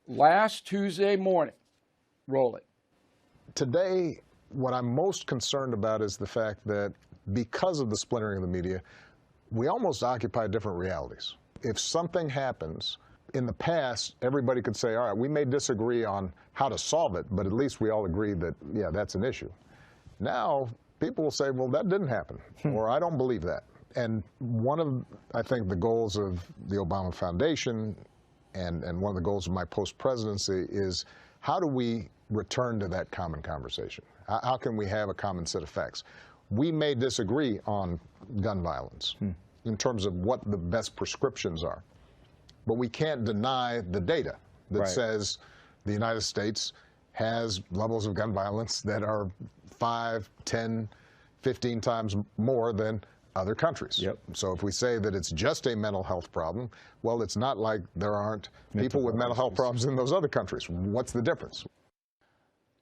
last Tuesday morning. Roll it. Today, what I'm most concerned about is the fact that because of the splintering of the media, we almost occupy different realities. If something happens, in the past, everybody could say, all right, we may disagree on how to solve it, but at least we all agree that, yeah, that's an issue. Now, people will say, well, that didn't happen, or I don't believe that. And one of, I think, the goals of the Obama Foundation and one of the goals of my post-presidency is how do we return to that common conversation? How can we have a common set of facts? We may disagree on gun violence in terms of what the best prescriptions are, but we can't deny the data that says the United States has levels of gun violence that are 5, 10, 15 times more than other countries. Yep. So if we say that it's just a mental health problem, well, it's not like there aren't people with mental health problems in those other countries. What's the difference?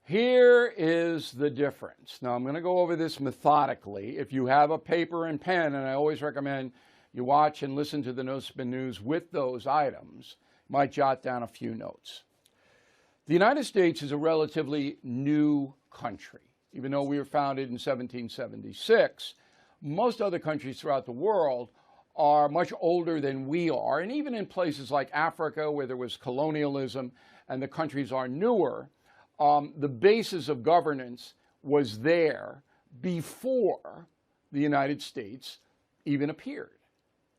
Here is the difference. Now, I'm going to go over this methodically. If you have a paper and pen, and I always recommend you watch and listen to the No Spin News with those items, you might jot down a few notes. The United States is a relatively new country. Even though we were founded in 1776, most other countries throughout the world are much older than we are. And even in places like Africa, where there was colonialism and the countries are newer, the basis of governance was there before the United States even appeared.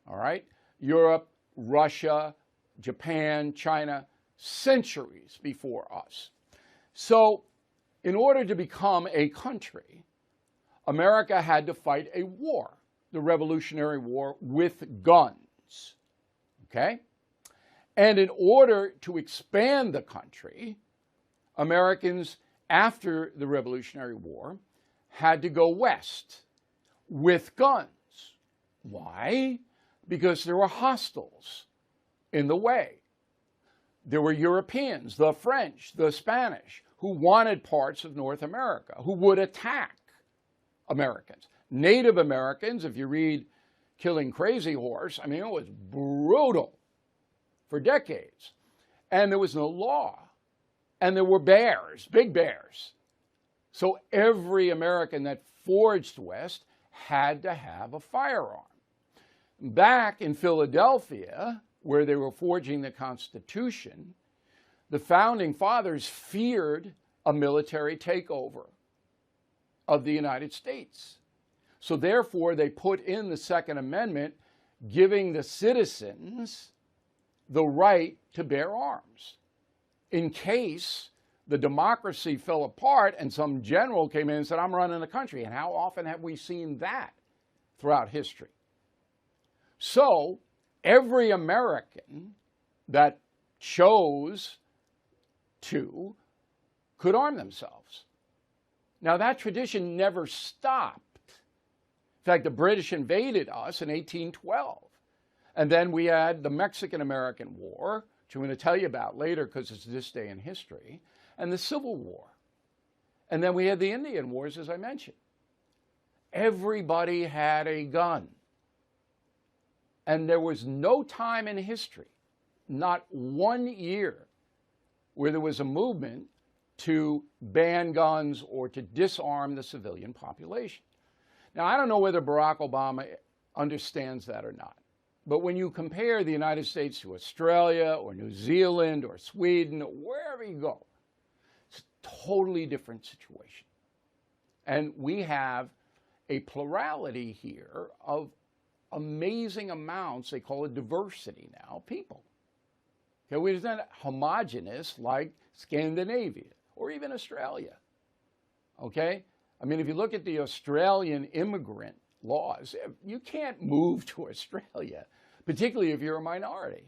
All right? Europe, Russia, Japan, China, centuries before us. So, in order to become a country, America had to fight a war, the Revolutionary War, with guns. Okay? And in order to expand the country, Americans, after the Revolutionary War, had to go west with guns. Why? Because there were hostiles in the way. There were Europeans, the French, the Spanish, who wanted parts of North America, who would attack Americans. Native Americans, if you read Killing Crazy Horse, I mean, it was brutal for decades. And there was no law. And there were bears, big bears. So every American that forged west had to have a firearm. Back in Philadelphia, where they were forging the Constitution, the founding fathers feared a military takeover of the United States. So therefore, they put in the Second Amendment, giving the citizens the right to bear arms in case the democracy fell apart and some general came in and said, I'm running the country. And how often have we seen that throughout history? So every American that chose to could arm themselves. Now, that tradition never stopped. In fact, the British invaded us in 1812. And then we had the Mexican-American War, which I'm going to tell you about later because it's this day in history, and the Civil War. And then we had the Indian Wars, as I mentioned. Everybody had a gun. And there was no time in history, not 1 year, where there was a movement to ban guns or to disarm the civilian population. Now, I don't know whether Barack Obama understands that or not. But when you compare the United States to Australia or New Zealand or Sweden or wherever you go, it's a totally different situation. And we have a plurality here of amazing amounts, they call it diversity now, people. Okay, we're not homogenous like Scandinavia or even Australia. Okay? I mean, if you look at the Australian immigrant laws, you can't move to Australia, particularly if you're a minority.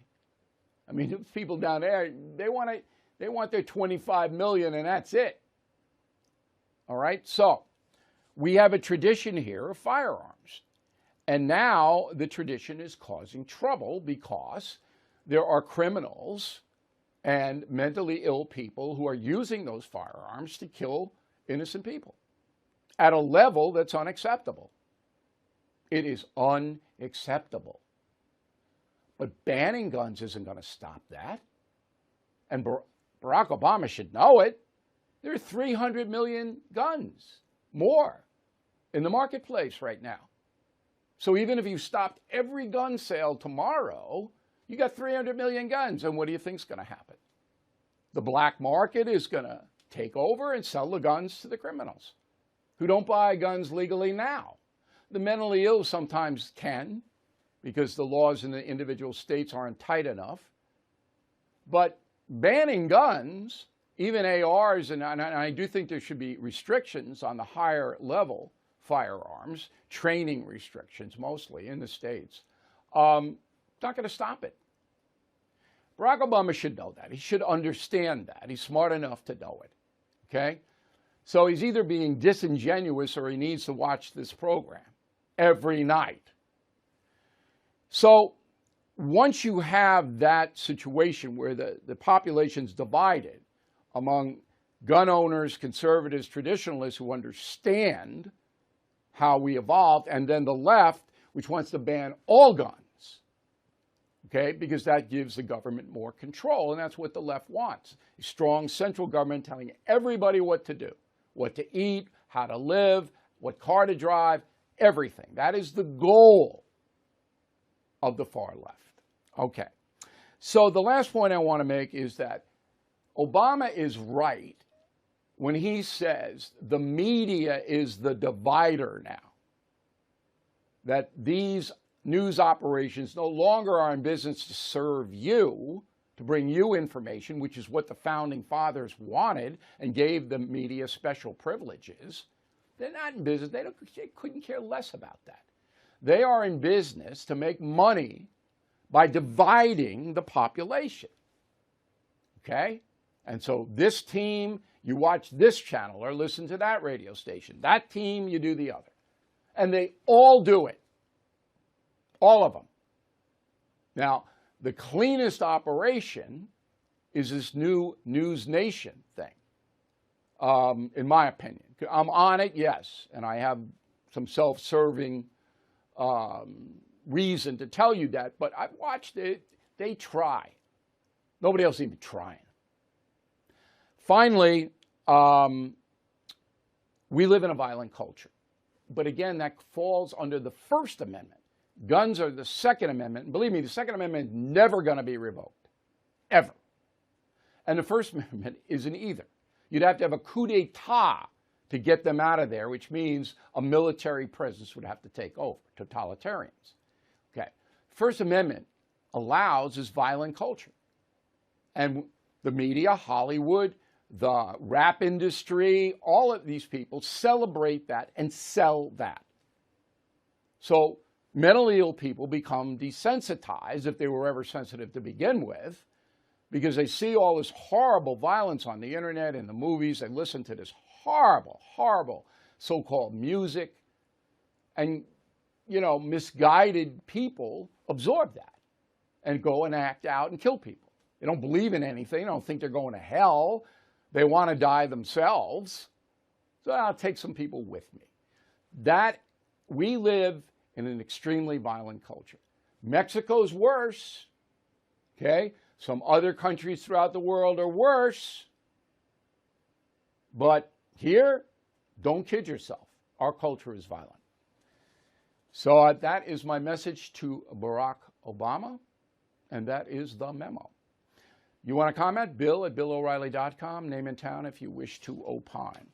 I mean, people down there, they want their 25 million and that's it. All right? So, we have a tradition here of firearms. And now the tradition is causing trouble because there are criminals and mentally ill people who are using those firearms to kill innocent people at a level that's unacceptable. It is unacceptable. But banning guns isn't going to stop that. and Barack Obama should know it. There are 300 million guns more in the marketplace right now. So even if you stopped every gun sale tomorrow, you got 300 million guns. And what do you think is going to happen? The black market is going to take over and sell the guns to the criminals who don't buy guns legally now. The mentally ill sometimes can, because the laws in the individual states aren't tight enough. But banning guns, even ARs, and I do think there should be restrictions on the higher level firearms, training restrictions mostly in the states, not going to stop it. Barack Obama should know that. He should understand that. He's smart enough to know it. Okay? So he's either being disingenuous or he needs to watch this program every night. So once you have that situation where the population's divided among gun owners, conservatives, traditionalists who understand how we evolved, and then the left, which wants to ban all guns, okay, because that gives the government more control, and that's what the left wants. A strong central government telling everybody what to do, what to eat, how to live, what car to drive, everything. That is the goal of the far left. Okay. So the last point I want to make is that Obama is right when he says the media is the divider now. That these news operations no longer are in business to serve you, to bring you information, which is what the founding fathers wanted and gave the media special privileges. They're not in business. They couldn't care less about that. They are in business to make money by dividing the population. Okay? And so this team, you watch this channel or listen to that radio station. That team, you do the other. And they all do it. All of them. Now, the cleanest operation is this new News Nation thing, in my opinion. I'm on it, yes, and I have some self-serving reason to tell you that, but I've watched it. They try. Nobody else even trying. Finally, we live in a violent culture. But again, that falls under the First Amendment. Guns are the Second Amendment. And believe me, the Second Amendment is never going to be revoked. Ever. And the First Amendment isn't either. You'd have to have a coup d'etat to get them out of there, which means a military presence would have to take over, totalitarians. Okay. First Amendment allows this violent culture. And the media, Hollywood, the rap industry, all of these people celebrate that and sell that. So mentally ill people become desensitized, if they were ever sensitive to begin with, because they see all this horrible violence on the internet and the movies. They listen to this horrible, horrible so-called music. And, you know, misguided people absorb that and go and act out and kill people. They don't believe in anything. They don't think they're going to hell. They want to die themselves. So I'll take some people with me. That we live in an extremely violent culture. Mexico's worse. Okay? Some other countries throughout the world are worse. But here, don't kid yourself. Our culture is violent. So that is my message to Barack Obama, and that is the memo. You want to comment? Bill@BillO'Reilly.com. Name and town if you wish to opine.